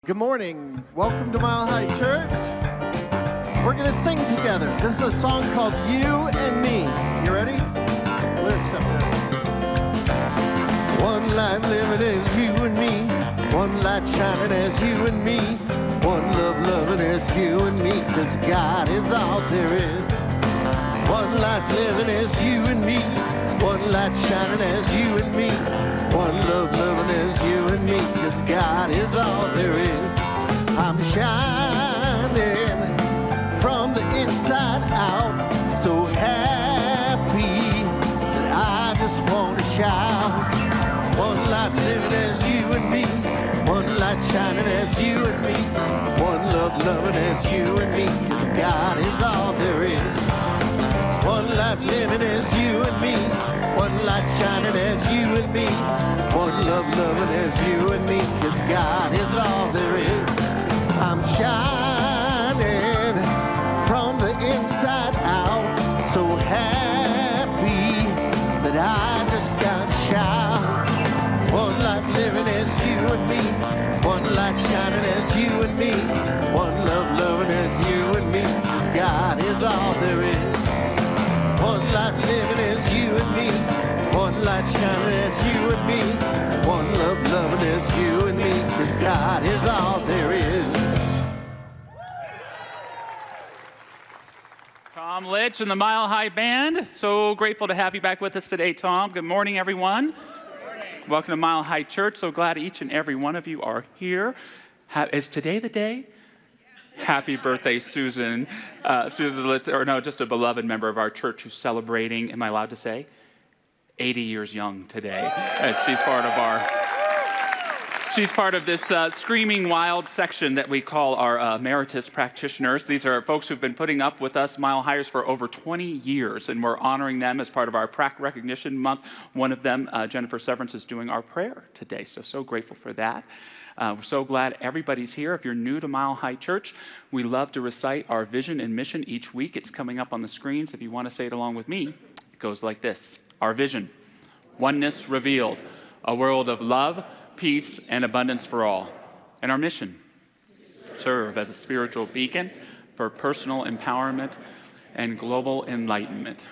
Good morning. Welcome to Mile High Church. We're going to sing together. This is a song called You and Me. You ready? Lyrics up there. One life living as you and me. One light shining as you and me. One love loving as you and me. 'Cause God is all there is. One life living as you and me. One light shining as you and me. One love loving as you and me. 'Cause God is all there is. I'm shining from the inside out. So happy that I just want to shout. One life living as you and me. One light shining as you and me. One love loving as you and me. 'Cause God is all there is. One life living as you and me. One light shining as you and me. One love loving as you and me. 'Cause God is all there is. I'm shining from the inside out. So happy that I just got to shout. One life living as you and me. One light shining as you and me. One love loving as you and me. 'Cause God is all there is. One life living as you and me. One light shining as you and me. One love loving as you and me. 'Cause God is all there is. Tom Litch and the Mile High Band. So grateful to have you back with us today, Tom. Good morning, everyone. Good morning. Welcome to Mile High Church. So glad each and every one of you are here. Is today the day? Happy birthday, Susan. Susan Litch, or no, just a beloved member of our church who's celebrating, am I allowed to say? 80 years young today. And she's part of this Screaming Wild section that we call our emeritus practitioners. These are folks who've been putting up with us Mile Highers for over 20 years, and we're honoring them as part of our Prac Recognition Month. One of them, Jennifer Severance, is doing our prayer today, so grateful for that. We're so glad everybody's here. If you're new to Mile High Church, we love to recite our vision and mission each week. It's coming up on the screens. If you want to say it along with me, it goes like this. Our vision, oneness revealed, a world of love, peace, and abundance for all. And our mission, serve as a spiritual beacon for personal empowerment and global enlightenment.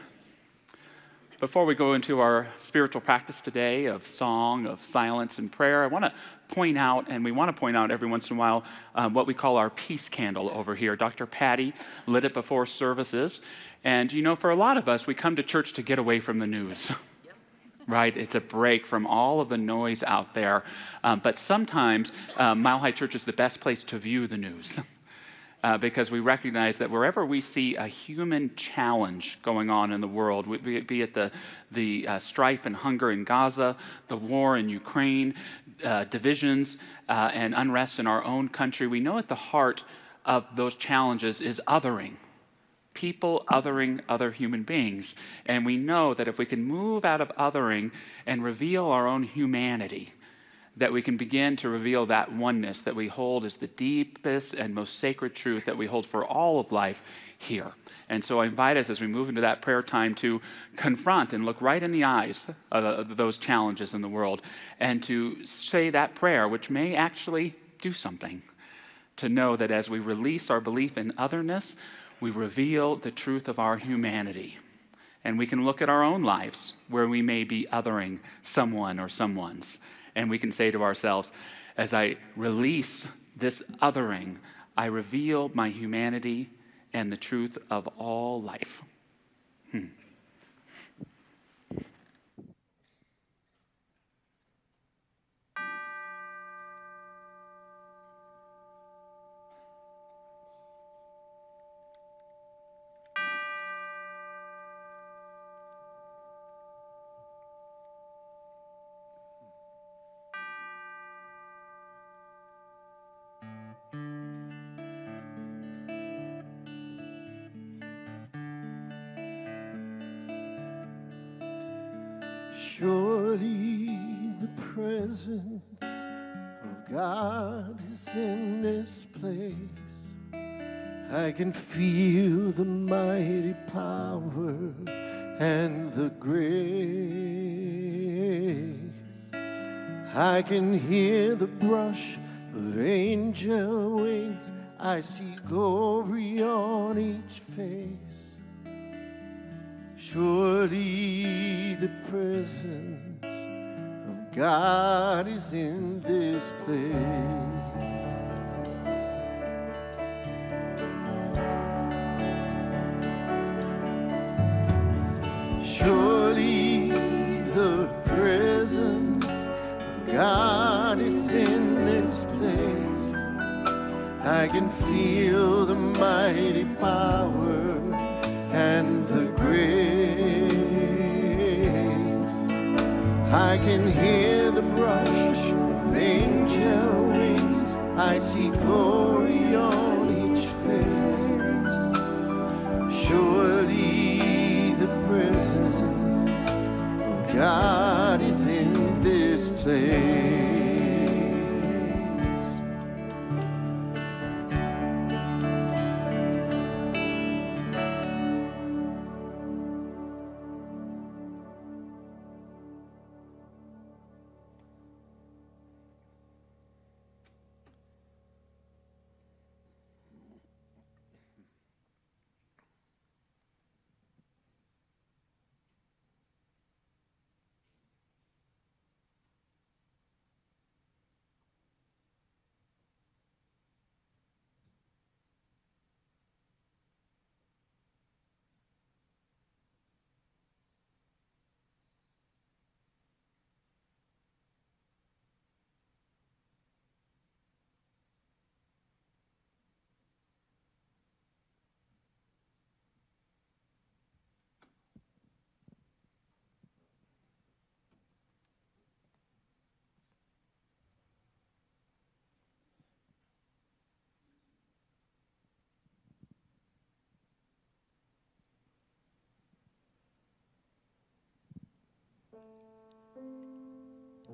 Before we go into our spiritual practice today of song, of silence, and prayer, I want to point out, and we want to point out every once in a while, what we call our peace candle over here. Dr. Patty lit it before services. And, you know, for a lot of us, we come to church to get away from the news. Right? It's a break from all of the noise out there. But sometimes Mile High Church is the best place to view the news because we recognize that wherever we see a human challenge going on in the world, be it the strife and hunger in Gaza, the war in Ukraine, divisions and unrest in our own country, we know at the heart of those challenges is othering. People othering other human beings. And we know that if we can move out of othering and reveal our own humanity, that we can begin to reveal that oneness that we hold as the deepest and most sacred truth that we hold for all of life here. And so I invite us as we move into that prayer time to confront and look right in the eyes of those challenges in the world and to say that prayer, which may actually do something, to know that as we release our belief in otherness, we reveal the truth of our humanity. And we can look at our own lives where we may be othering someone or someone's. And we can say to ourselves, as I release this othering, I reveal my humanity and the truth of all life. Surely the presence of God is in this place. I can feel the mighty power and the grace. I can hear the brush of angel wings. I see glory on each face. Surely the presence of God is in this place. Surely the presence of God is in this place. I can feel the mighty power and the grace. I can hear the brush of angel wings. I see glory on each face. Surely the presence of God is in this place.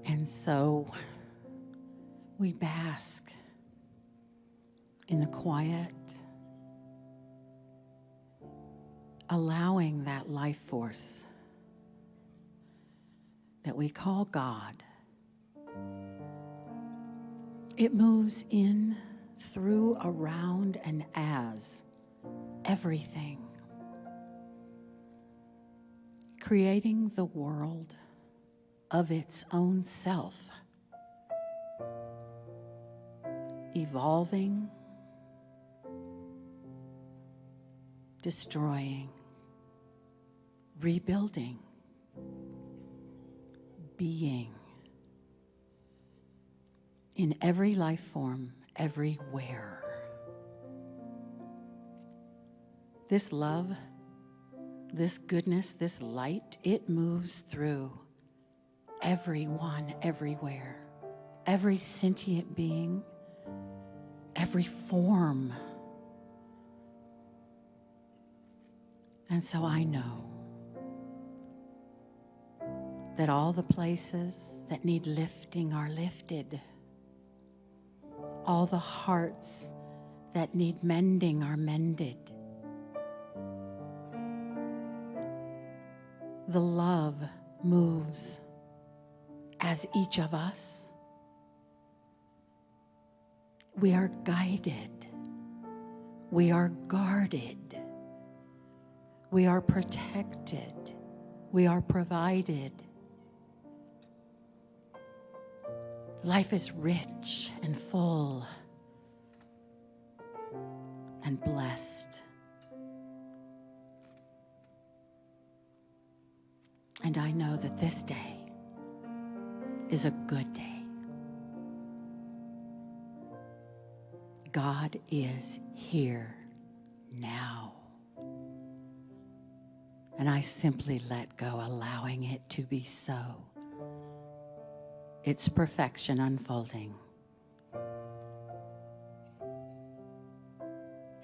And so we bask in the quiet, allowing that life force that we call God. It moves in, through, around, and as everything, creating the world of its own self, evolving, destroying, rebuilding, being in every life form, everywhere. This love, this goodness, this light, it moves through everyone, everywhere, every sentient being, every form. And so I know that all the places that need lifting are lifted. All the hearts that need mending are mended. The love moves as each of us. We are guided. We are guarded. We are protected. We are provided. Life is rich and full and blessed. And I know that this day is a good day. God is here now. And I simply let go, allowing it to be so. Its perfection unfolding.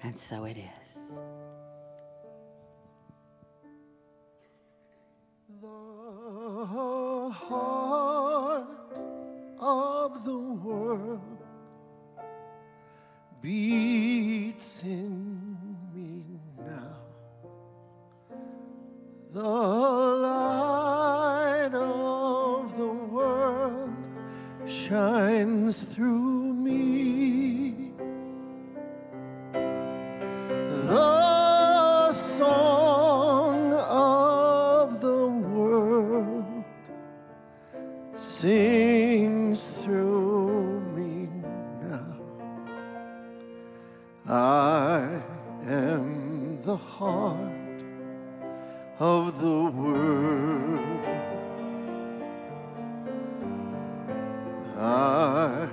And so it is. The heart of the world beats in me now. The light of the world shines through me I am the heart of the world. I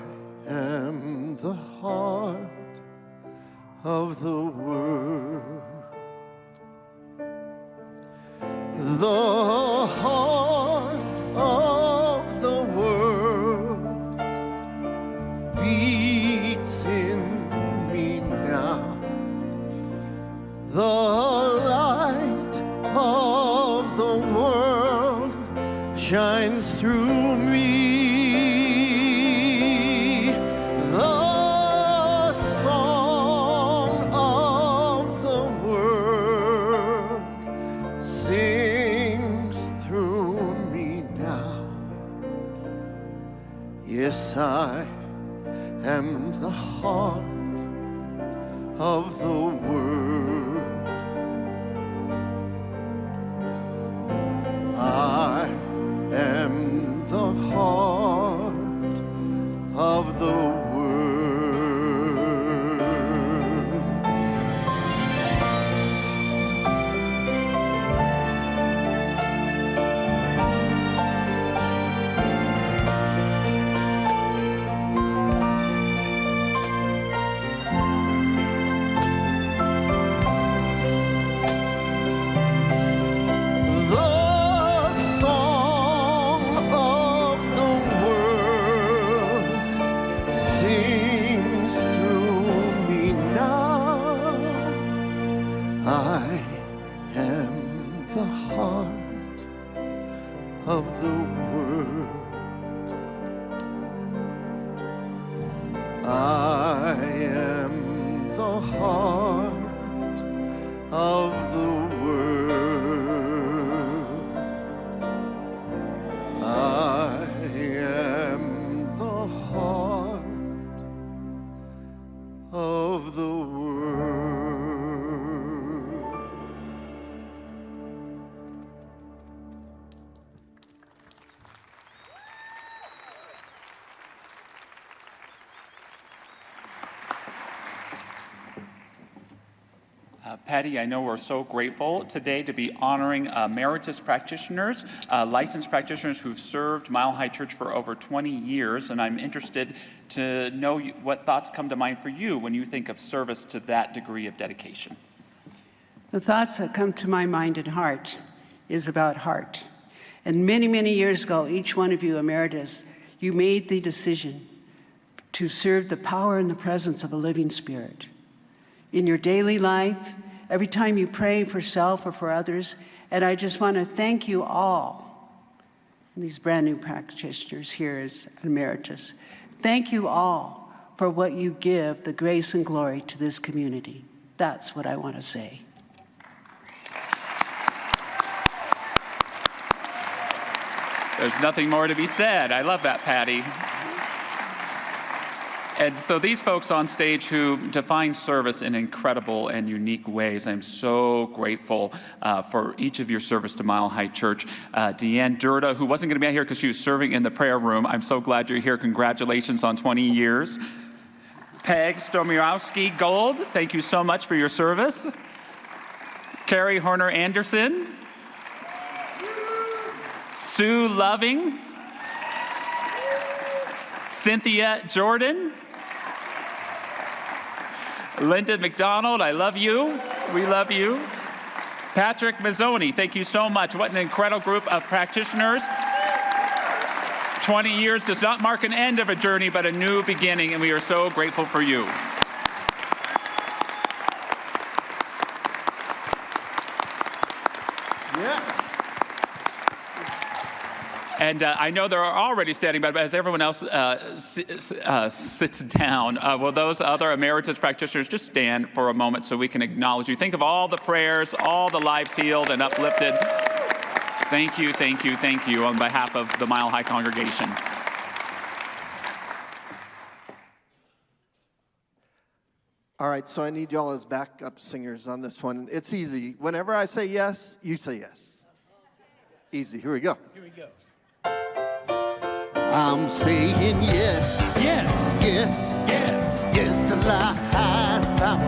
am the heart of the world. The heart of the world beats in me now. The light of the world shines through me. The song of the world sings through me now. Yes, I am the heart of the world. I am the heart of the world. The song of the world sings through me now. I am the heart of the world. I am the heart of the world. I am the heart of the world. Patty, I know we're so grateful today to be honoring emeritus practitioners, licensed practitioners who've served Mile High Church for over 20 years, and I'm interested to know what thoughts come to mind for you when you think of service to that degree of dedication. The thoughts that come to my mind and heart is about heart. And many, many years ago, each one of you emeritus, you made the decision to serve the power and the presence of a living spirit. In your daily life, every time you pray for self or for others, and I just want to thank you all, these brand new practitioners here as emeritus. Thank you all for what you give the grace and glory to this community. That's what I want to say. There's nothing more to be said. I love that, Patty. And so these folks on stage who define service in incredible and unique ways, I'm so grateful for each of your service to Mile High Church. Deanne Durda, who wasn't going to be out here because she was serving in the prayer room, I'm so glad you're here. Congratulations on 20 years. Peg Stomierowski Gold, thank you so much for your service. Carrie Horner Anderson. Sue Loving. Cynthia Jordan. Linda McDonald, I love you. We love you. Patrick Mazzoni, thank you so much. What an incredible group of practitioners. 20 years does not mark an end of a journey, but a new beginning, and we are so grateful for you. Yes. And I know they're already standing by, but as everyone else sits down, will those other emeritus practitioners just stand for a moment so we can acknowledge you? Think of all the prayers, all the lives healed and uplifted. Thank you, thank you, thank you on behalf of the Mile High congregation. All right, so I need y'all as backup singers on this one. It's easy. Whenever I say yes, you say yes. Easy. Here we go. Here we go. I'm saying yes, Yes, yes, yes, yes to life. I'm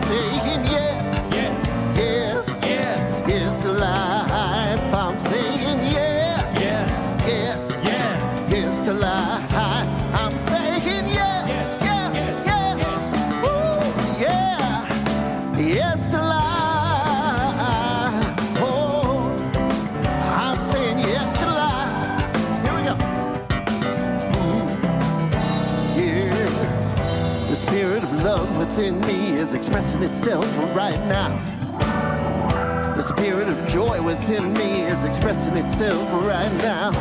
of love within me is expressing itself right now. The spirit of joy within me is expressing itself right now.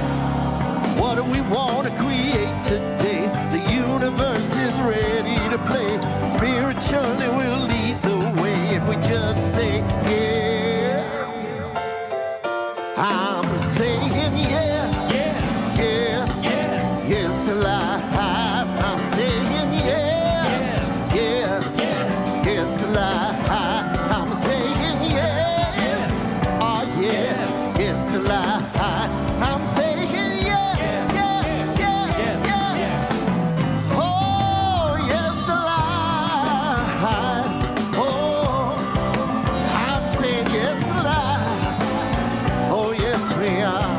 What do we want to create today? The universe is ready to play. Spiritually we'll lead the way if we just say yes. I'm saying yes, yes, yes, yes, yes to life. I'm saying yes, yes, yes, yes to life. I'm saying yes, oh yes, yes to life. I'm saying yes, yes, yes, yes, oh yes to life. Oh, I'm saying yes to life. Oh yes we are.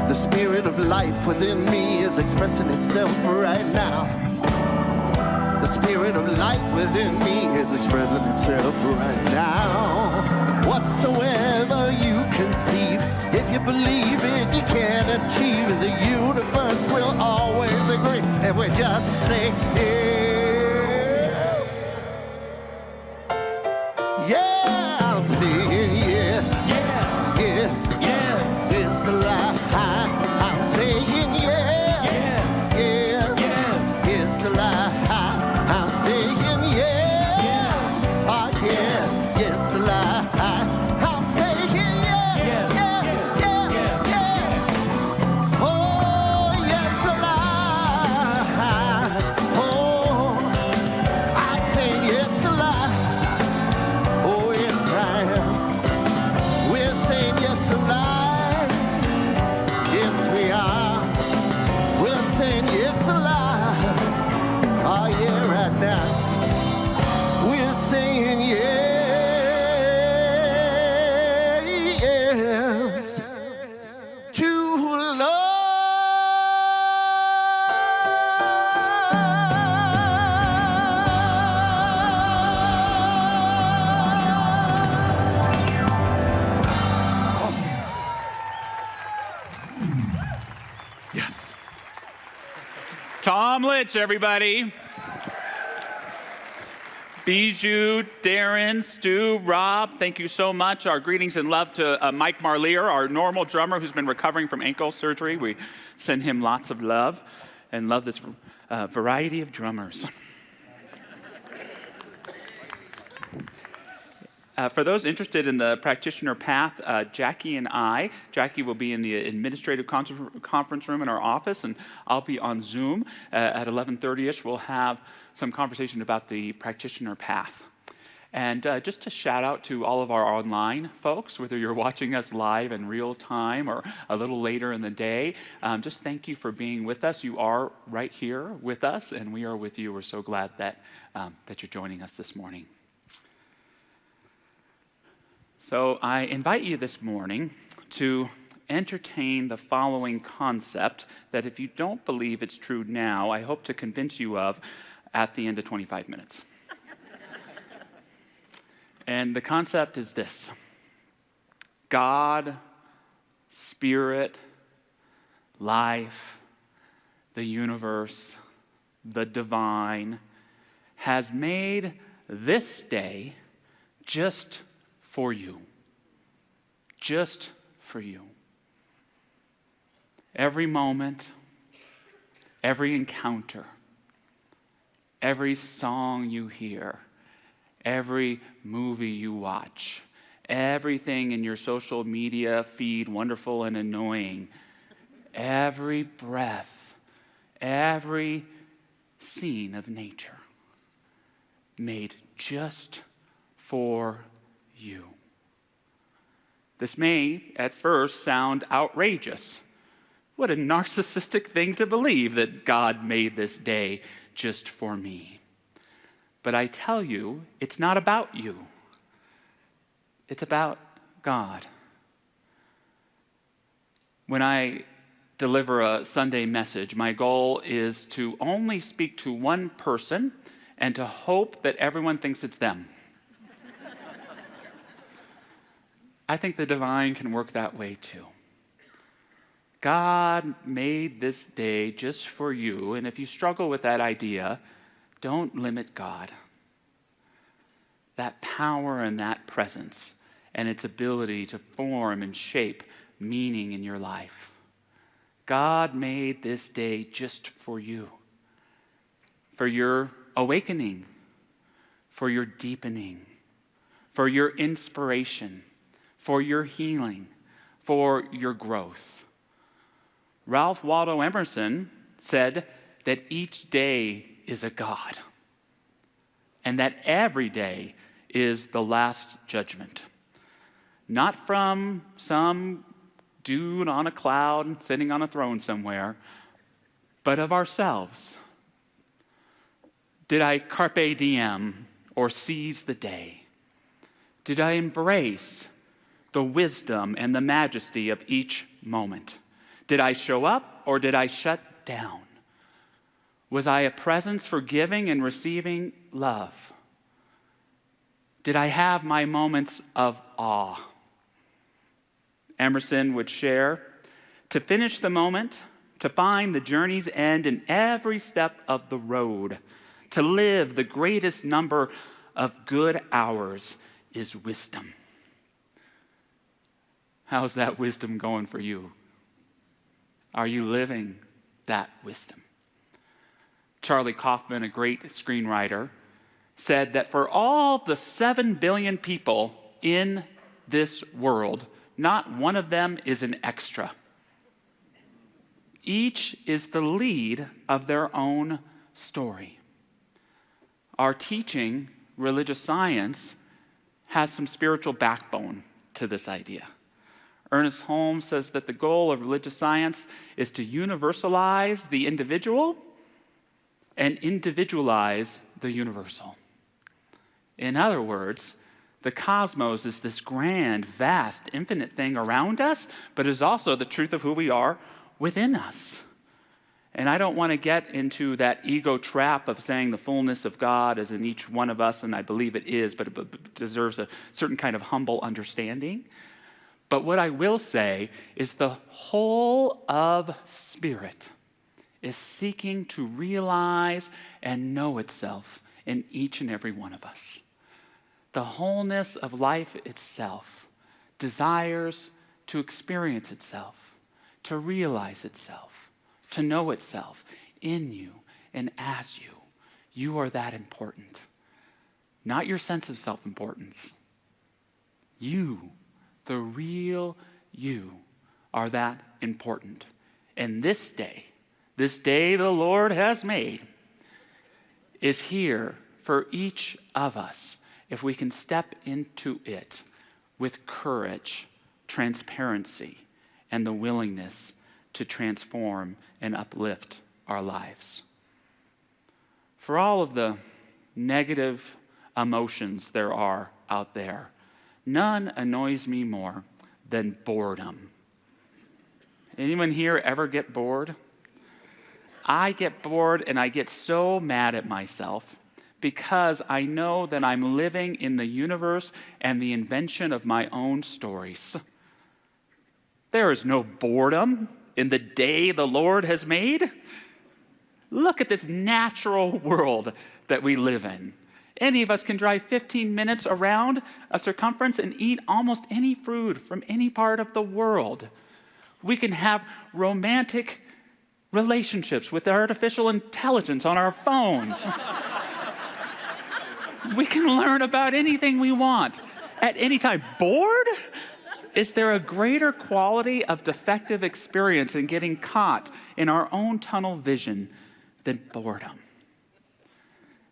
The spirit of life within me is expressing itself right now. The spirit of light within me is expressing itself right now. Whatsoever you conceive, if you believe it, you can achieve. The universe will always agree, and we just say yes. Yeah, I'm saying yes, yes, yes, yes, yes to life. I'm saying yes, yes, yes, yes, yes to life. I'm saying yes, oh yes, yes to life. I'm saying yes, yes, yes, yes, yes. Oh yes to life. Oh, I'm saying yes to life. Oh yes I am. We're saying yes to life. Yes we are. We're saying yes to life. Oh yeah, right now. We're saying yes to love. Yes. Tom Litch, everybody. Bijou, Darren, Stu, Rob, thank you so much. Our greetings and love to Mike Marlier, our normal drummer who's been recovering from ankle surgery. We send him lots of love and love this variety of drummers. For those interested in the practitioner path, Jackie will be in the administrative conference room in our office, and I'll be on Zoom at 11:30ish. We'll have some conversation about the practitioner path. And just to shout out to all of our online folks, whether you're watching us live in real time or a little later in the day, just thank you for being with us. You are right here with us, and we are with you. We're so glad that you're joining us this morning. So I invite you this morning to entertain the following concept that if you don't believe it's true now, I hope to convince you of at the end of 25 minutes. And the concept is this: God, Spirit, life, the universe, the divine has made this day just for you. Just for you. Every moment, every encounter, every song you hear, every movie you watch, everything in your social media feed, wonderful and annoying, every breath, every scene of nature, made just for you. This may, at first, sound outrageous. What a narcissistic thing to believe that God made this day just for me. But I tell you, it's not about you. It's about God. When I deliver a Sunday message, my goal is to only speak to one person and to hope that everyone thinks it's them. I think the divine can work that way too. God made this day just for you, and if you struggle with that idea, don't limit God. That power and that presence and its ability to form and shape meaning in your life. God made this day just for you, for your awakening, for your deepening, for your inspiration, for your healing, for your growth. Ralph Waldo Emerson said that each day is a God, and that every day is the last judgment. Not from some dude on a cloud sitting on a throne somewhere, but of ourselves. Did I carpe diem or seize the day? Did I embrace the wisdom and the majesty of each moment? Did I show up or did I shut down? Was I a presence for giving and receiving love? Did I have my moments of awe? Emerson would share, to finish the moment, to find the journey's end in every step of the road, to live the greatest number of good hours is wisdom. How's that wisdom going for you? Are you living that wisdom? Charlie Kaufman, a great screenwriter, said that for all the 7 billion people in this world, not one of them is an extra. Each is the lead of their own story. Our teaching, religious science, has some spiritual backbone to this idea. Ernest Holmes says that the goal of religious science is to universalize the individual and individualize the universal. In other words, the cosmos is this grand, vast, infinite thing around us, but is also the truth of who we are within us. And I don't want to get into that ego trap of saying the fullness of God is in each one of us, and I believe it is, but it deserves a certain kind of humble understanding. But what I will say is the whole of Spirit is seeking to realize and know itself in each and every one of us. The wholeness of life itself desires to experience itself, to realize itself, to know itself in you and as you. You are that important. Not your sense of self-importance. You, the real you, are that important. And this day the Lord has made, is here for each of us if we can step into it with courage, transparency, and the willingness to transform and uplift our lives. For all of the negative emotions there are out there, none annoys me more than boredom. Anyone here ever get bored? I get bored and I get so mad at myself because I know that I'm living in the universe and the invention of my own stories. There is no boredom in the day the Lord has made. Look at this natural world that we live in. Any of us can drive 15 minutes around a circumference and eat almost any food from any part of the world. We can have romantic relationships with artificial intelligence on our phones. We can learn about anything we want at any time. Bored? Is there a greater quality of defective experience in getting caught in our own tunnel vision than boredom?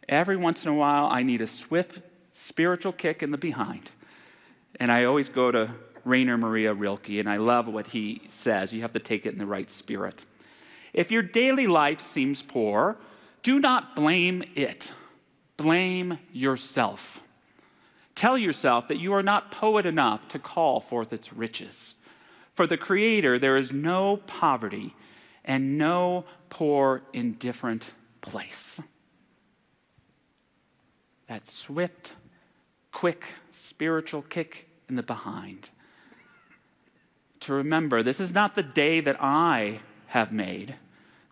Every once in a while, I need a swift spiritual kick in the behind. And I always go to Rainer Maria Rilke, and I love what he says. You have to take it in the right spirit. If your daily life seems poor, do not blame it. Blame yourself. Tell yourself that you are not poet enough to call forth its riches. For the Creator, there is no poverty and no poor, indifferent place. That swift, quick, spiritual kick in the behind. to remember this is not the day that I have made.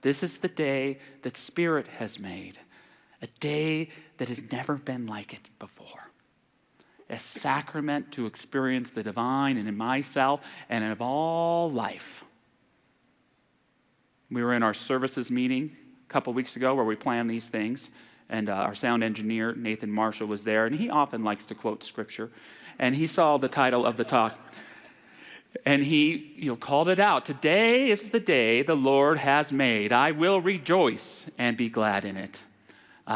This is the day that Spirit has made, a day that has never been like it before. A sacrament to experience the divine and in myself and of all life. We were in our services meeting a couple weeks ago where we planned these things, and our sound engineer, Nathan Marshall, was there, and he often likes to quote Scripture, and he saw the title of the talk, and he called it out. Today is the day the Lord has made. I will rejoice and be glad in it.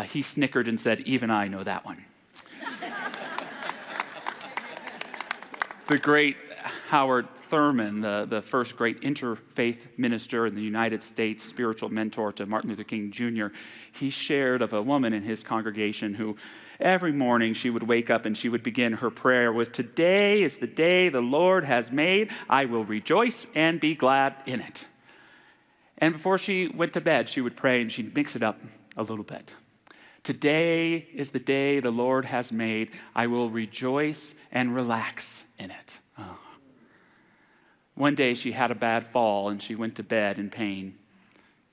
He snickered and said, even I know that one. The great Howard Thurman, the first great interfaith minister in the United States, spiritual mentor to Martin Luther King Jr., he shared of a woman in his congregation who every morning she would wake up and she would begin her prayer with, today is the day the Lord has made. I will rejoice and be glad in it. And before she went to bed, she would pray and she'd mix it up a little bit. Today is the day the Lord has made. I will rejoice and relax in it. Oh. One day she had a bad fall and she went to bed in pain.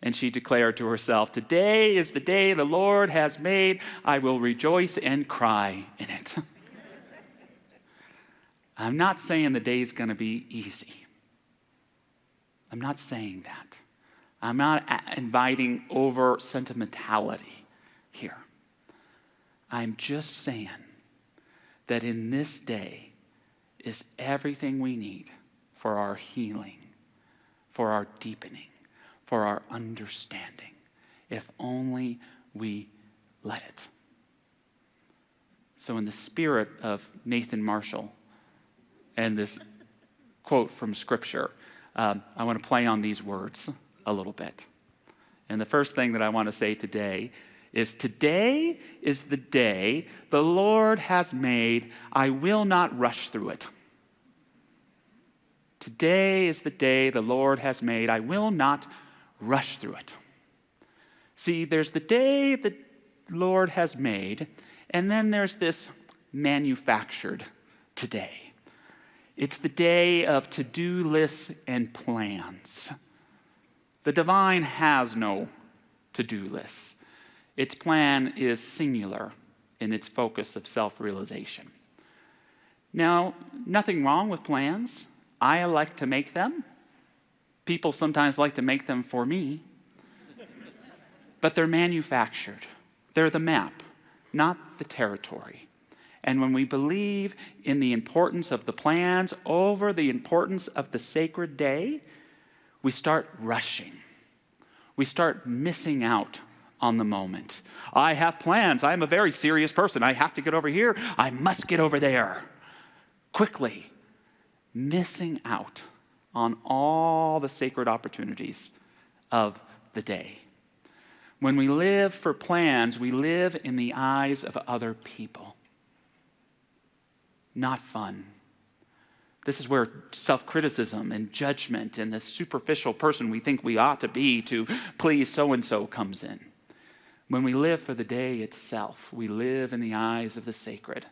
And she declared to herself, today is the day the Lord has made. I will rejoice and cry in it. I'm not saying the day's going to be easy. I'm not saying that. I'm not inviting over sentimentality here. I'm just saying that in this day is everything we need for our healing, for our deepening, for our understanding, if only we let it. So in the spirit of Nathan Marshall and this quote from Scripture, I want to play on these words a little bit. And the first thing that I want to say today is the day the Lord has made. I will not rush through it. Today is the day the Lord has made. I will not rush through it. See, there's the day the Lord has made, and then there's this manufactured today. It's the day of to-do lists and plans. The divine has no to-do lists. Its plan is singular in its focus of self-realization. Now, nothing wrong with plans. I like to make them. People sometimes like to make them for me. But they're manufactured. They're the map, not the territory. And when we believe in the importance of the plans over the importance of the sacred day, we start rushing. We start missing out on the moment. I have plans. I'm a very serious person. I have to get over here. I must get over there. Quickly, missing out on all the sacred opportunities of the day. When we live for plans, we live in the eyes of other people. Not fun. This is where self-criticism and judgment and the superficial person we think we ought to be to please so-and-so comes in. When we live for the day itself, we live in the eyes of the sacred.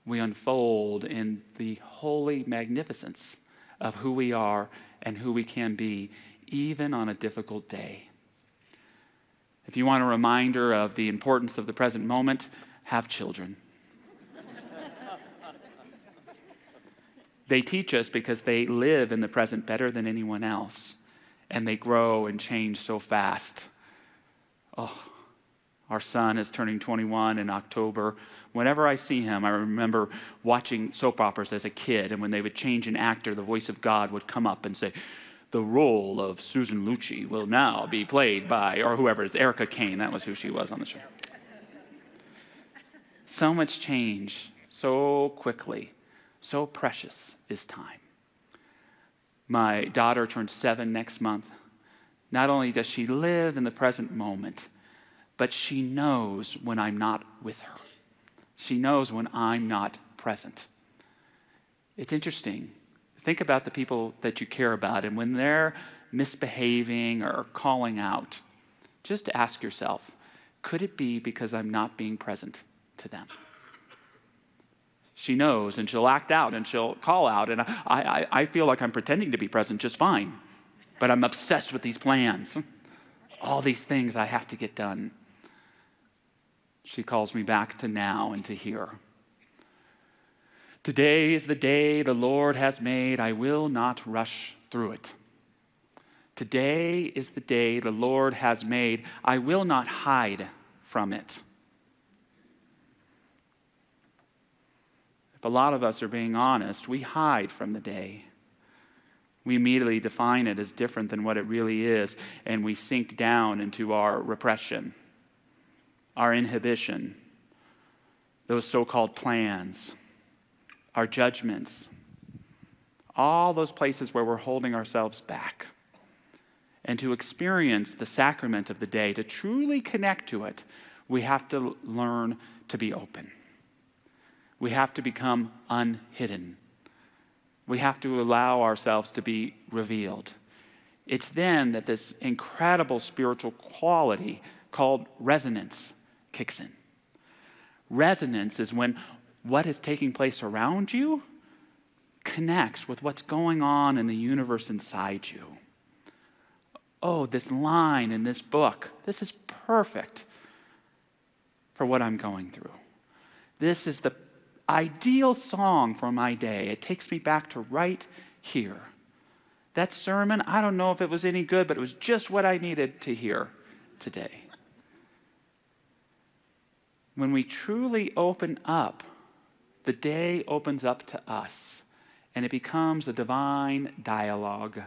We unfold in the holy magnificence of who we are and who we can be, even on a difficult day. If you want a reminder of the importance of the present moment, have children. They teach us because they live in the present better than anyone else, and they grow and change so fast. Oh, our son is turning 21 in October. Whenever I see him, I remember watching soap operas as a kid, and when they would change an actor, the voice of God would come up and say, the role of Susan Lucci will now be played by, or whoever, it's Erica Kane. That was who she was on the show. So much change, so quickly, so precious is time. My daughter turns 7 next month. Not only does she live in the present moment, but she knows when I'm not with her. She knows when I'm not present. It's interesting. Think about the people that you care about, and when they're misbehaving or calling out, just ask yourself, could it be because I'm not being present to them? She knows, and she'll act out, and she'll call out, and I feel like I'm pretending to be present just fine, but I'm obsessed with these plans, all these things I have to get done. She calls me back to now and to here. Today is the day the Lord has made. I will not rush through it. Today is the day the Lord has made. I will not hide from it. If a lot of us are being honest, we hide from the day. We immediately define it as different than what it really is, and we sink down into our repression, our inhibition, those so-called plans, our judgments, all those places where we're holding ourselves back. And to experience the sacrament of the day, to truly connect to it, we have to learn to be open. We have to become unhidden. We have to allow ourselves to be revealed. It's then that this incredible spiritual quality called resonance kicks in. Resonance is when what is taking place around you connects with what's going on in the universe inside you. Oh, this line in this book, this is perfect for what I'm going through. This is the ideal song for my day. It takes me back to right here. That sermon, I don't know if it was any good, but it was just what I needed to hear today. When we truly open up, the day opens up to us, and it becomes a divine dialogue,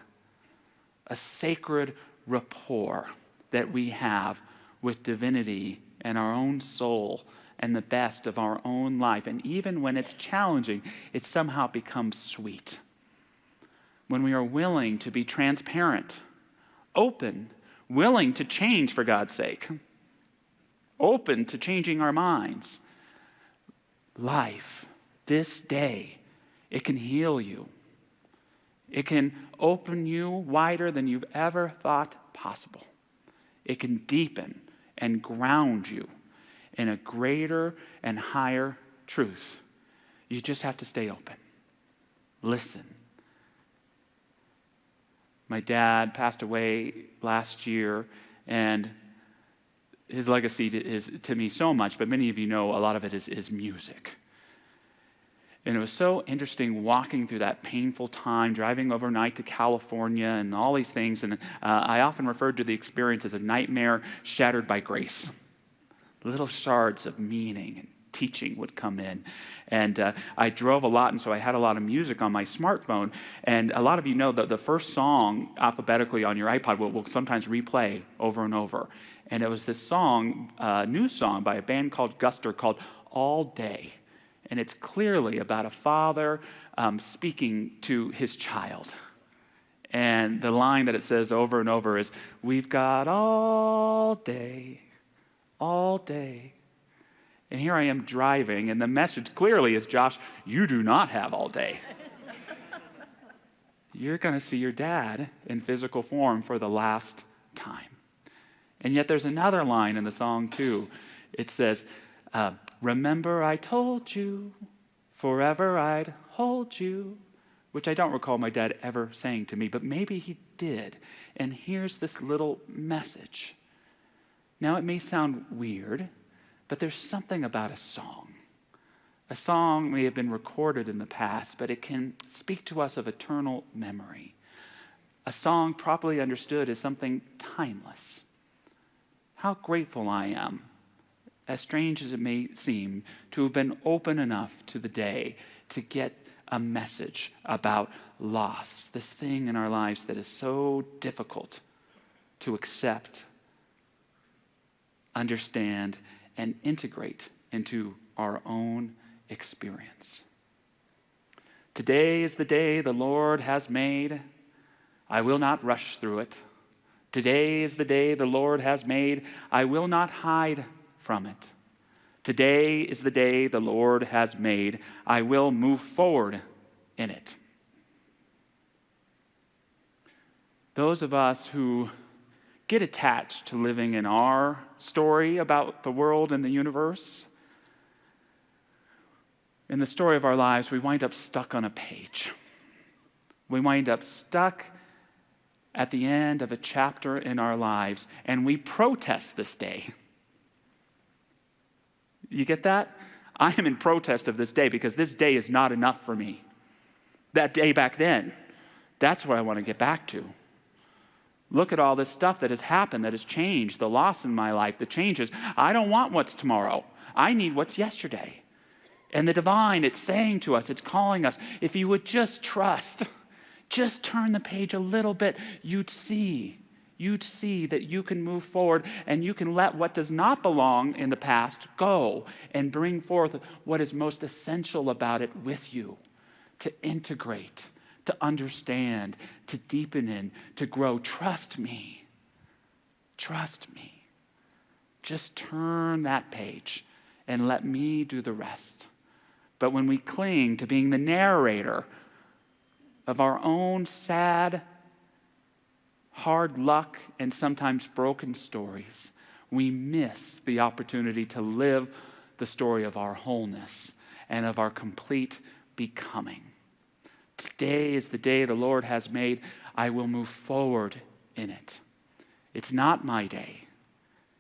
a sacred rapport that we have with divinity and our own soul and the best of our own life. And even when it's challenging, it somehow becomes sweet. When we are willing to be transparent, open, willing to change for God's sake, open to changing our minds, life, this day, it can heal you. It can open you wider than you've ever thought possible. It can deepen and ground you in a greater and higher truth. You just have to stay open. Listen. My dad passed away last year, and his legacy is to me so much, but many of you know a lot of it is music. And it was so interesting walking through that painful time, driving overnight to California and all these things. And I often referred to the experience as a nightmare shattered by grace. Little shards of meaning and teaching would come in. And I drove a lot, and so I had a lot of music on my smartphone. And a lot of you know that the first song alphabetically on your iPod will sometimes replay over and over. And it was this song, new song by a band called Guster called All Day. And it's clearly about a father speaking to his child. And the line that it says over and over is, "We've got all day, all day." And here I am driving, and the message clearly is, Josh, you do not have all day. You're going to see your dad in physical form for the last time. And yet there's another line in the song, too. It says, "Remember I told you, forever I'd hold you," which I don't recall my dad ever saying to me, but maybe he did. And here's this little message. Now, it may sound weird, but there's something about a song. A song may have been recorded in the past, but it can speak to us of eternal memory. A song properly understood is something timeless. How grateful I am, as strange as it may seem, to have been open enough to the day to get a message about loss, this thing in our lives that is so difficult to accept, understand, and integrate into our own experience. Today is the day the Lord has made. I will not rush through it. Today is the day the Lord has made. I will not hide from it. Today is the day the Lord has made. I will move forward in it. Those of us who get attached to living in our story about the world and the universe, in the story of our lives, we wind up stuck on a page. We wind up stuck at the end of a chapter in our lives, and we protest this day. You get that? I am in protest of this day because this day is not enough for me. That day back then, that's what I want to get back to. Look at all this stuff that has happened, that has changed, the loss in my life, the changes. I don't want what's tomorrow. I need what's yesterday. And the divine, it's saying to us, it's calling us, if you would just trust, just turn the page a little bit, you'd see that you can move forward and you can let what does not belong in the past go and bring forth what is most essential about it with you, to integrate, to understand, to deepen in, to grow. Trust me. Trust me. Just turn that page and let me do the rest. But when we cling to being the narrator of our own sad, hard luck, and sometimes broken stories, we miss the opportunity to live the story of our wholeness and of our complete becoming. Today is the day the Lord has made. I will move forward in it. It's not my day.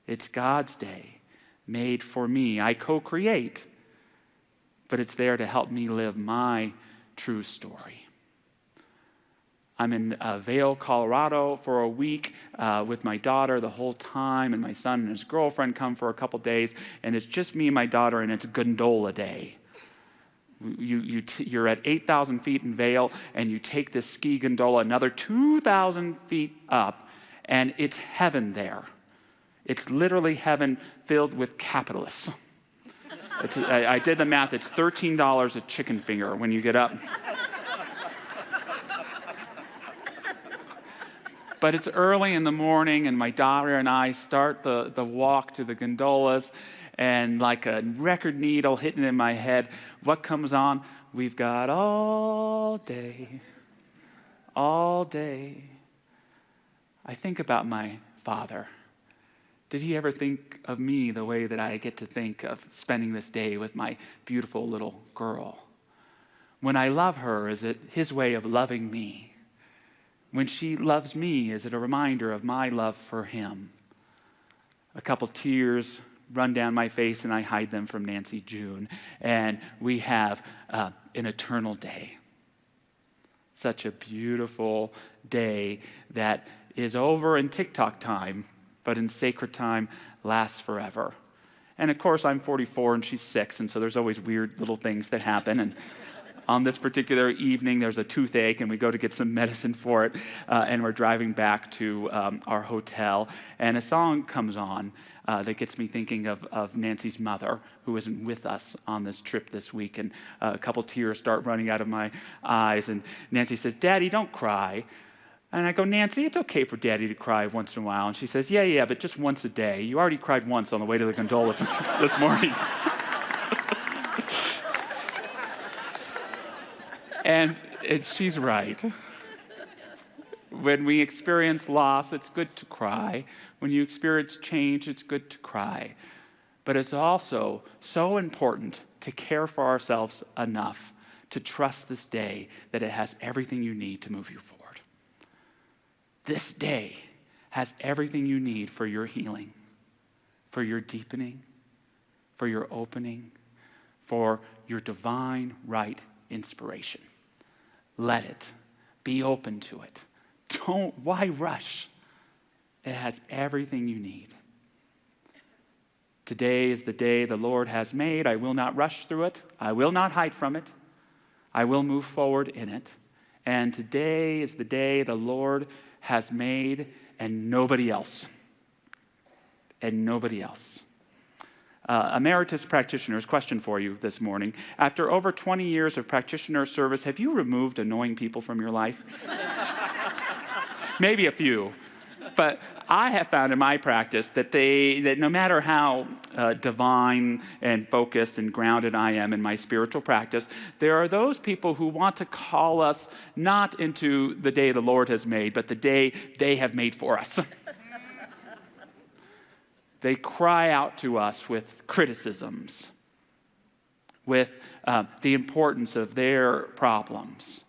It's God's day, made for me. I co-create, but it's there to help me live my true story. I'm in Vail, Colorado for a week with my daughter the whole time, and my son and his girlfriend come for a couple days, and it's just me and my daughter, and it's gondola day. You're at 8,000 feet in Vail, and you take this ski gondola another 2,000 feet up, and it's heaven there. It's literally heaven filled with capitalists. I did the math. It's $13 a chicken finger when you get up. But it's early in the morning, and my daughter and I start the walk to the gondolas, and like a record needle hitting in my head, what comes on? We've got all day, all day. I think about my father. Did he ever think of me the way that I get to think of spending this day with my beautiful little girl? When I love her, is it his way of loving me? When she loves me, is it a reminder of my love for him? A couple tears run down my face, and I hide them from Nancy June. And we have an eternal day. Such a beautiful day that is over in TikTok time, but in sacred time lasts forever. And of course, I'm 44 and she's 6, and so there's always weird little things that happen. And on this particular evening, there's a toothache, and we go to get some medicine for it, and we're driving back to our hotel, and a song comes on that gets me thinking of Nancy's mother, who isn't with us on this trip this week, and a couple tears start running out of my eyes, and Nancy says, "Daddy, don't cry." And I go, "Nancy, it's okay for Daddy to cry once in a while." And she says, yeah, but just once a day. You already cried once on the way to the gondolas this morning. And she's right. When we experience loss, it's good to cry. When you experience change, it's good to cry. But it's also so important to care for ourselves enough to trust this day that it has everything you need to move you forward. This day has everything you need for your healing, for your deepening, for your opening, for your divine right inspiration. Let it. Be open to it. Why rush? It has everything you need. Today is the day the Lord has made. I will not rush through it. I will not hide from it. I will move forward in it. And today is the day the Lord has made, and nobody else. And nobody else. Emeritus practitioners, question for you this morning. After over 20 years of practitioner service, have you removed annoying people from your life? Maybe a few. But I have found in my practice that no matter how divine and focused and grounded I am in my spiritual practice, there are those people who want to call us not into the day the Lord has made, but the day they have made for us. They cry out to us with criticisms. with the importance of their problems,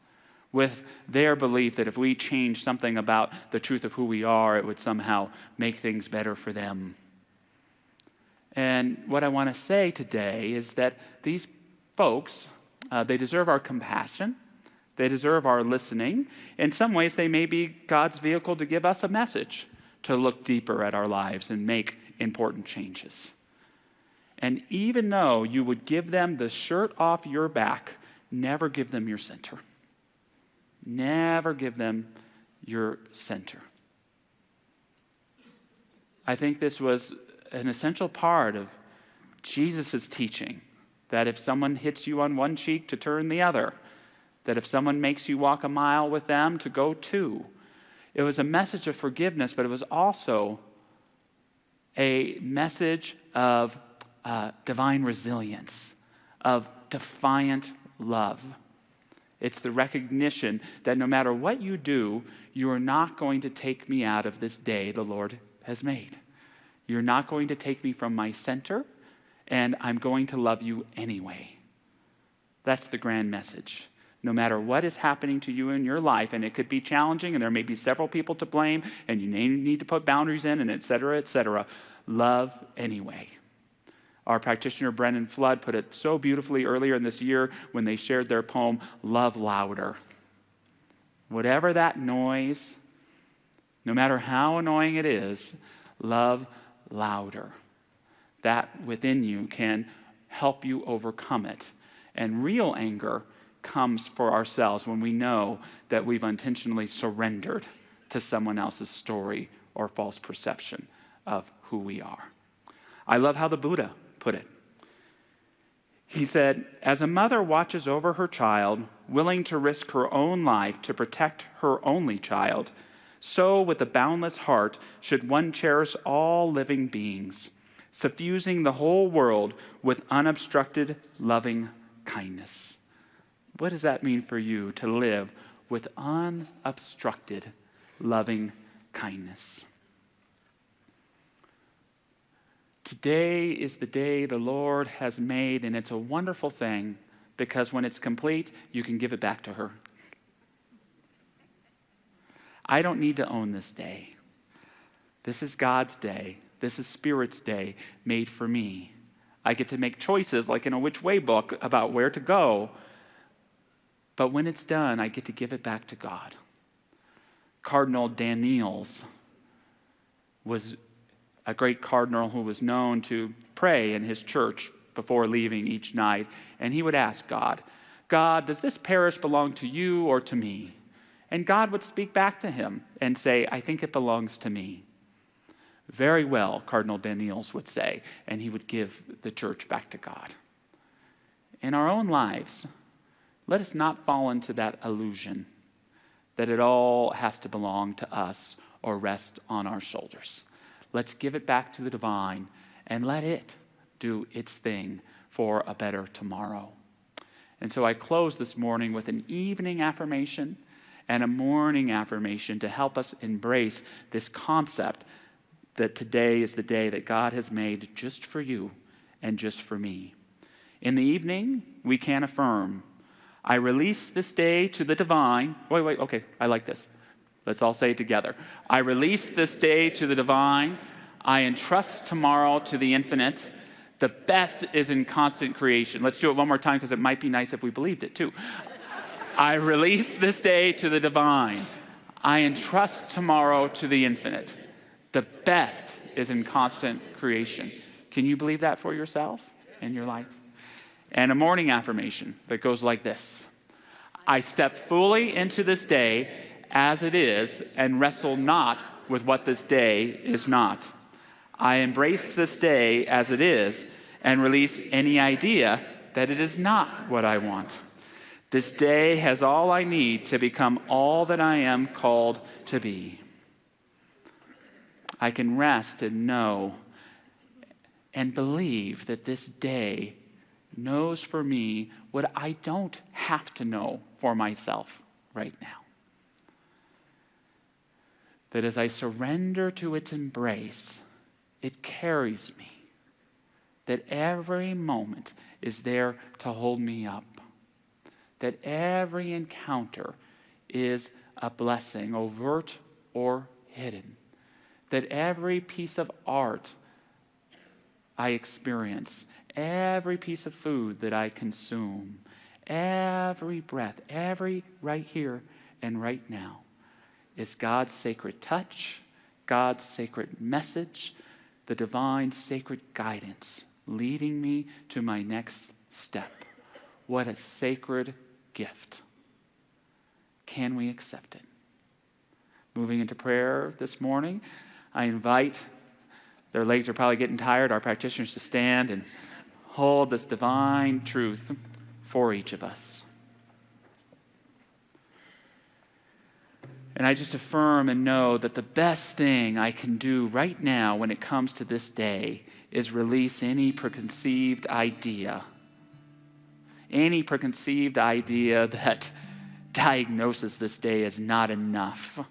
with their belief that if we change something about the truth of who we are, it would somehow make things better for them. And what I want to say today is that these folks, they deserve our compassion. They deserve our listening. In some ways, they may be God's vehicle to give us a message, to look deeper at our lives and make important changes. And even though you would give them the shirt off your back, never give them your center. Never give them your center. I think this was an essential part of Jesus' teaching, that if someone hits you on one cheek, to turn the other, that if someone makes you walk a mile with them, to go two. It was a message of forgiveness, but it was also a message of divine resilience, of defiant love. It's the recognition that no matter what you do, you are not going to take me out of this day the Lord has made. You're not going to take me from my center, and I'm going to love you anyway. That's the grand message. No matter what is happening to you in your life, and it could be challenging, and there may be several people to blame, and you need to put boundaries in, and et cetera, love anyway. Our practitioner, Brennan Flood, put it so beautifully earlier in this year when they shared their poem, Love Louder. Whatever that noise, no matter how annoying it is, love louder. That within you can help you overcome it. And real anger comes for ourselves when we know that we've intentionally surrendered to someone else's story or false perception of who we are. I love how the Buddha put it. He said, as a mother watches over her child, willing to risk her own life to protect her only child, so with a boundless heart should one cherish all living beings, suffusing the whole world with unobstructed loving kindness. What does that mean for you to live with unobstructed loving kindness? Today is the day the Lord has made, and it's a wonderful thing because when it's complete, you can give it back to her. I don't need to own this day. This is God's day. This is Spirit's day made for me. I get to make choices like in a which way book about where to go. But when it's done, I get to give it back to God. Cardinal Daniels was a great cardinal who was known to pray in his church before leaving each night. And he would ask God, God, does this parish belong to you or to me? And God would speak back to him and say, I think it belongs to me. Very well, Cardinal Daniels would say, and he would give the church back to God. In our own lives, let us not fall into that illusion that it all has to belong to us or rest on our shoulders. Let's give it back to the divine and let it do its thing for a better tomorrow. And so I close this morning with an evening affirmation and a morning affirmation to help us embrace this concept that today is the day that God has made just for you and just for me. In the evening, we can affirm, I release this day to the divine. Okay, I like this. Let's all say it together. I release this day to the divine. I entrust tomorrow to the infinite. The best is in constant creation. Let's do it one more time because it might be nice if we believed it too. I release this day to the divine. I entrust tomorrow to the infinite. The best is in constant creation. Can you believe that for yourself in your life? And a morning affirmation that goes like this. I step fully into this day as it is and wrestle not with what this day is not. I embrace this day as it is and release any idea that it is not what I want. This day has all I need to become all that I am called to be. I can rest and know and believe that this day knows for me what I don't have to know for myself right now. That as I surrender to its embrace, it carries me that every moment is there to hold me up, that every encounter is a blessing, overt or hidden, that every piece of art I experience, every piece of food that I consume, every breath, every right here and right now is God's sacred touch, God's sacred message, the divine sacred guidance leading me to my next step. What a sacred gift. Can we accept it? Moving into prayer this morning, I invite, their legs are probably getting tired, our practitioners to stand and hold this divine truth for each of us. And I just affirm and know that the best thing I can do right now when it comes to this day is release any preconceived idea that diagnoses this day as not enough,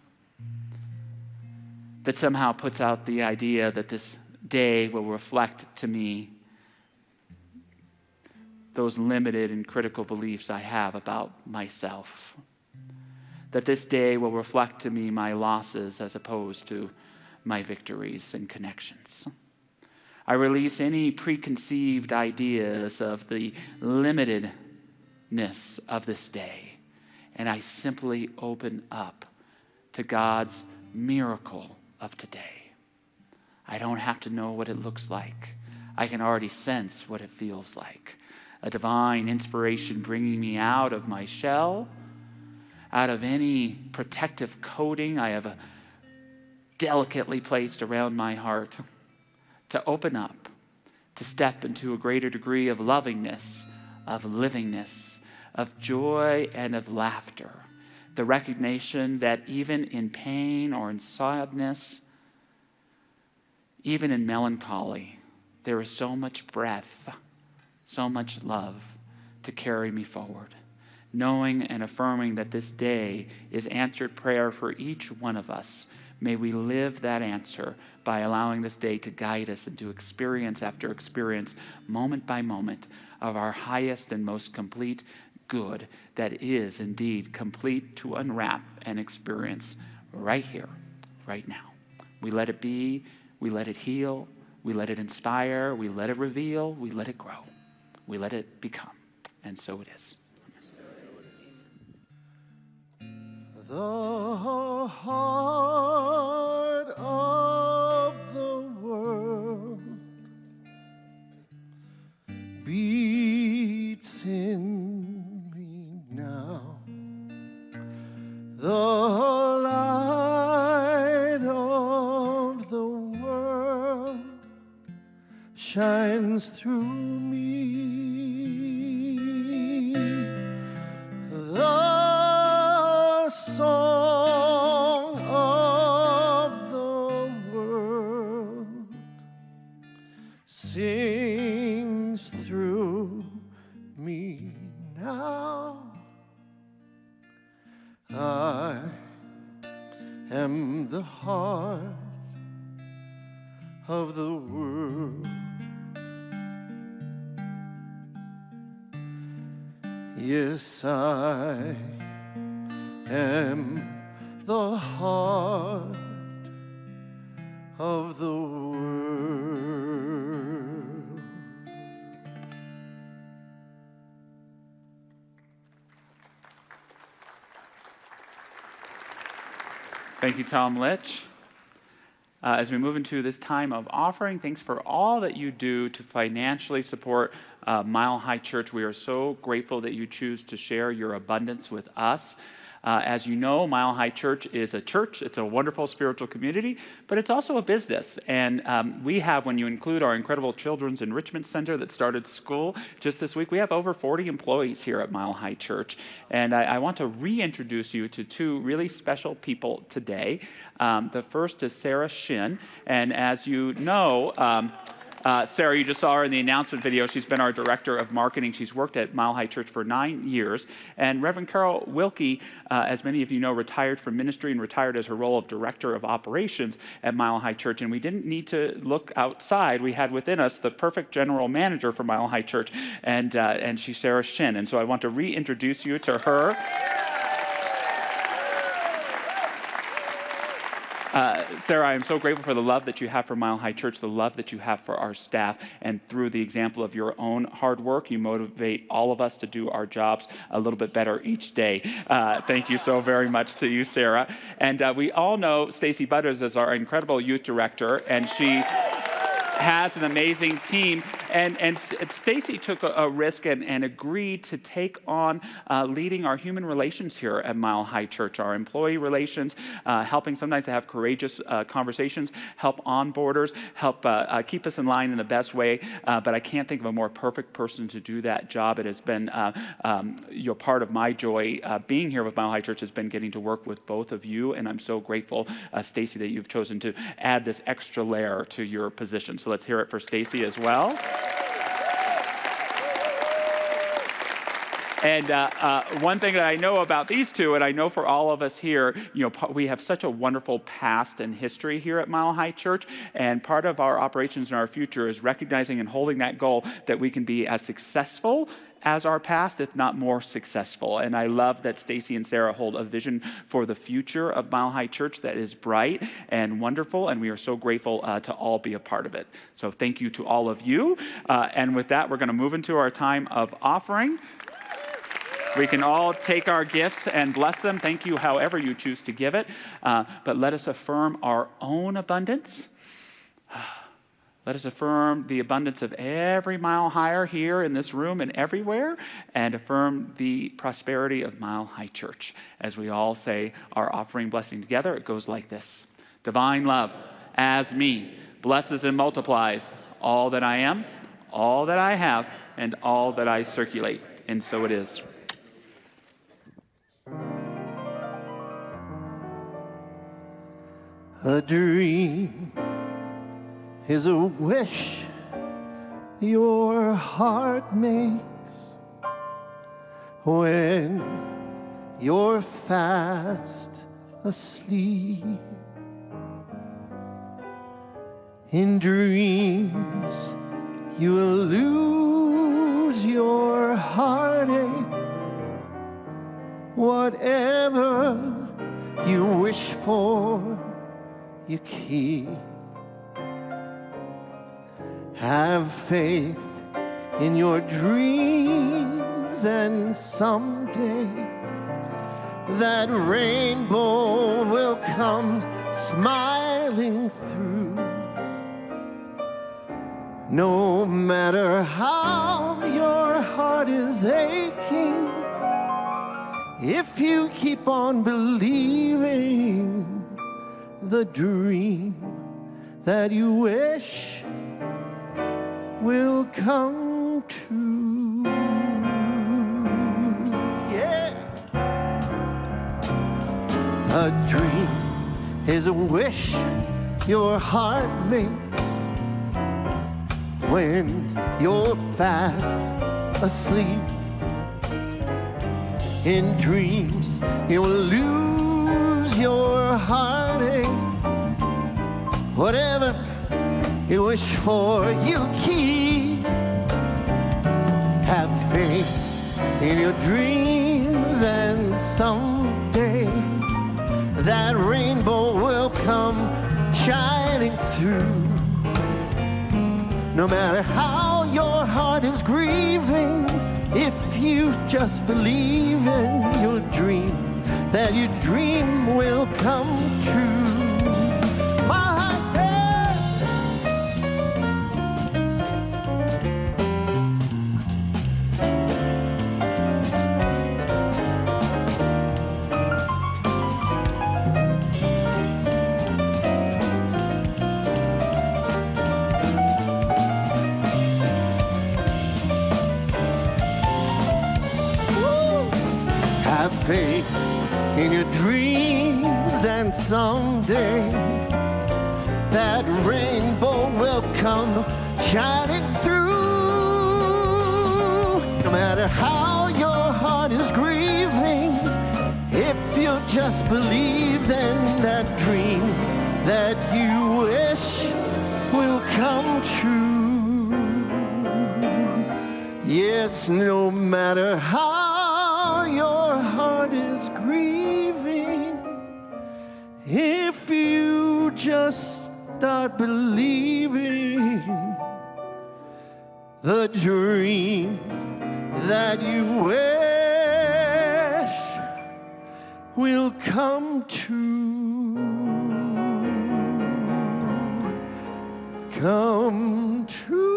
that somehow puts out the idea that this day will reflect to me those limited and critical beliefs I have about myself, that this day will reflect to me my losses as opposed to my victories and connections. I release any preconceived ideas of the limitedness of this day, and I simply open up to God's miracle of today. I don't have to know what it looks like. I can already sense what it feels like. A divine inspiration bringing me out of my shell, out of any protective coating I have delicately placed around my heart, to open up, to step into a greater degree of lovingness, of livingness, of joy and of laughter. The recognition that even in pain or in sadness, even in melancholy, there is so much breath, so much love to carry me forward. Knowing and affirming that this day is answered prayer for each one of us. May we live that answer by allowing this day to guide us into experience after experience, moment by moment, of our highest and most complete good that is indeed complete to unwrap and experience right here, right now. We let it be, we let it heal, we let it inspire, we let it reveal, we let it grow, we let it become. And so it is. The heart of the world beats in me now. The light of the world shines through me. The song of the world sings through me now. I am the heart of the world. Yes, I am the heart of the world. Thank you, Tom Litch. As we move into this time of offering, thanks for all that you do to financially support Mile High Church. We are so grateful that you choose to share your abundance with us. As you know, Mile High Church is a church. It's a wonderful spiritual community, but it's also a business. And we have, when you include our incredible Children's Enrichment Center that started school just this week, we have over 40 employees here at Mile High Church. And I want to reintroduce you to two really special people today. The first is Sarah Shin. And as you know, Sarah, you just saw her in the announcement video. She's been our director of marketing. She's worked at Mile High Church for 9 years. And Reverend Carol Wilkie, as many of you know, retired from ministry and retired as her role of director of operations at Mile High Church. And we didn't need to look outside. We had within us the perfect general manager for Mile High Church, and she's Sarah Shin. And so I want to reintroduce you to her. Sarah, I am so grateful for the love that you have for Mile High Church, the love that you have for our staff, and through the example of your own hard work, you motivate all of us to do our jobs a little bit better each day. Thank you so very much to you, Sarah. And we all know Stacy Butters as our incredible youth director, and she has an amazing team. And Stacy took a risk and agreed to take on leading our human relations here at Mile High Church, our employee relations, helping sometimes to have courageous conversations, help onboarders, help keep us in line in the best way. But I can't think of a more perfect person to do that job. It has been part of my joy being here with Mile High Church has been getting to work with both of you. And I'm so grateful, Stacy, that you've chosen to add this extra layer to your position. So let's hear it for Stacy as well. And one thing that I know about these two, and I know for all of us here, we have such a wonderful past and history here at Mile High Church. And part of our operations in our future is recognizing and holding that goal that we can be as successful as our past, if not more successful. And I love that Stacy and Sarah hold a vision for the future of Mile High Church that is bright and wonderful, and we are so grateful to all be a part of it. So thank you to all of you. And with that, we're going to move into our time of offering. We can all take our gifts and bless them. Thank you however you choose to give it. But let us affirm our own abundance. Let us affirm the abundance of every Mile Higher here in this room and everywhere, and affirm the prosperity of Mile High Church. As we all say our offering blessing together, it goes like this. Divine love, as me, blesses and multiplies all that I am, all that I have, and all that I circulate. And so it is. A dream is a wish your heart makes when you're fast asleep. In dreams, you will lose your heartache. Whatever you wish for, you keep. Have faith in your dreams, and someday that rainbow will come smiling through. No matter how your heart is aching, if you keep on believing, the dream that you wish will come true. Yeah. A dream is a wish your heart makes when you're fast asleep. In dreams, you'll lose your heartache. Whatever you wish for, you keep. Have faith in your dreams, and someday that rainbow will come shining through. No matter how your heart is grieving, if you just believe in your dream, that your dream will come true. Have faith in your dreams, and someday that rainbow will come shining through. No matter how your heart is grieving, if you just believe, then that dream that you wish will come true. Yes, no matter how your heart is grieving, if you just start believing, the dream that you wish will come true. Come true.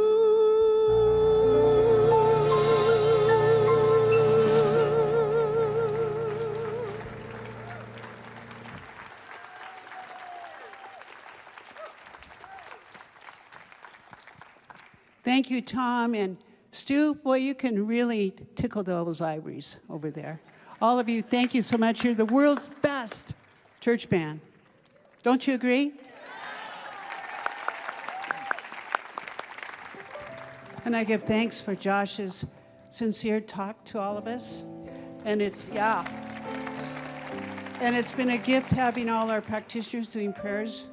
Thank you, Tom. And Stu, boy, you can really tickle those ivories over there. All of you, thank you so much. You're the world's best church band. Don't you agree? And I give thanks for Josh's sincere talk to all of us. And it's been a gift having all our practitioners doing prayers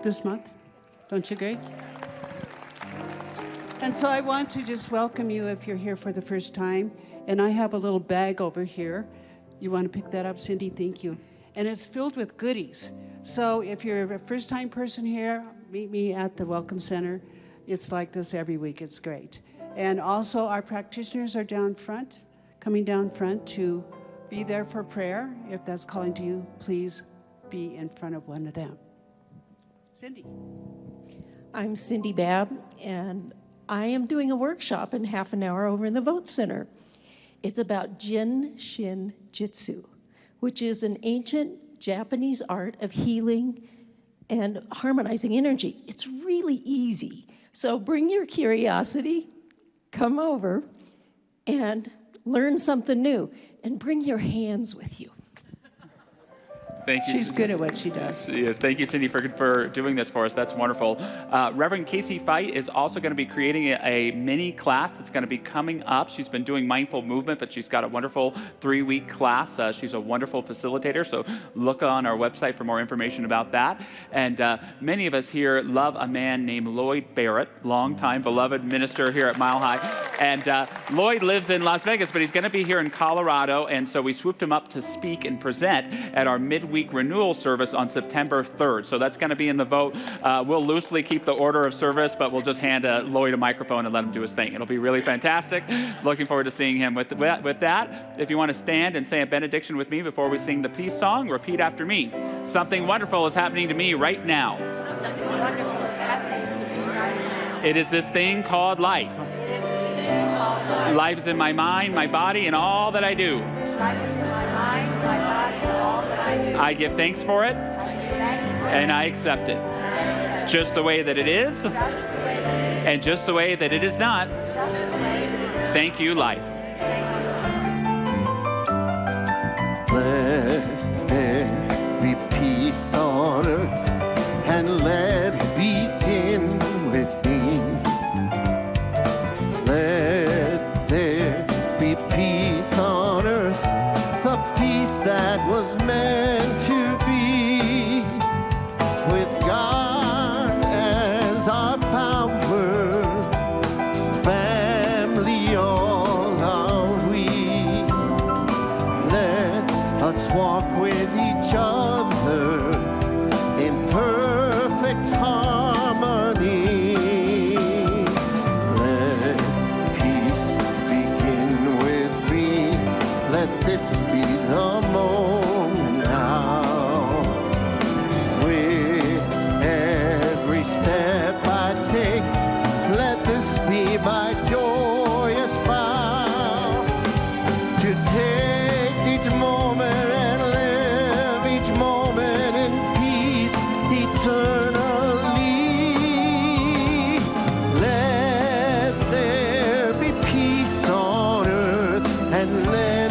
this month. Don't you agree? And so I want to just welcome you if you're here for the first time. And I have a little bag over here. You want to pick that up, Cindy? Thank you. And it's filled with goodies. So if you're a first-time person here, meet me at the Welcome Center. It's like this every week. It's great. And also our practitioners are down front, coming down front to be there for prayer. If that's calling to you, please be in front of one of them. Cindy. I'm Cindy Babb, and I am doing a workshop in half an hour over in the Vote Center. It's about Jin Shin Jitsu, which is an ancient Japanese art of healing and harmonizing energy. It's really easy. So bring your curiosity, come over, and learn something new, and bring your hands with you. Thank you. She's good at what she does. Yes, thank you, Cindy, for doing this for us. That's wonderful. Reverend Casey Fight is also going to be creating a mini class that's going to be coming up. She's been doing mindful movement, but she's got a wonderful 3-week class. She's a wonderful facilitator, so look on our website for more information about that. And many of us here love a man named Lloyd Barrett, longtime beloved minister here at Mile High. And Lloyd lives in Las Vegas, but he's going to be here in Colorado, and so we swooped him up to speak and present at our midweek renewal service on September 3rd. So that's going to be in the vote. We'll loosely keep the order of service, but we'll just hand Lloyd a microphone and let him do his thing. It'll be really fantastic. Looking forward to seeing him. With that, if you want to stand and say a benediction with me before we sing the peace song, repeat after me. Something wonderful is happening to me right now. Something wonderful is happening to me right now. It is this thing called life. Life is in my mind, my body, and all that I do. Life is in my mind, my body, and all that I do. I give thanks for it, and I accept it. Just the way that it is, and just the way that it is not. Thank you, life. Let there be peace on earth, and let it begin with me. Let there be peace on earth, the peace that was meant to be, with God as our power, family all are we. Let us walk with each other in perfect harmony. Let peace begin with me. Let this be the moment now. With every step I take, let this be my joyous vow, to take each moment and live each moment in peace eternally. Let there be peace on earth, and let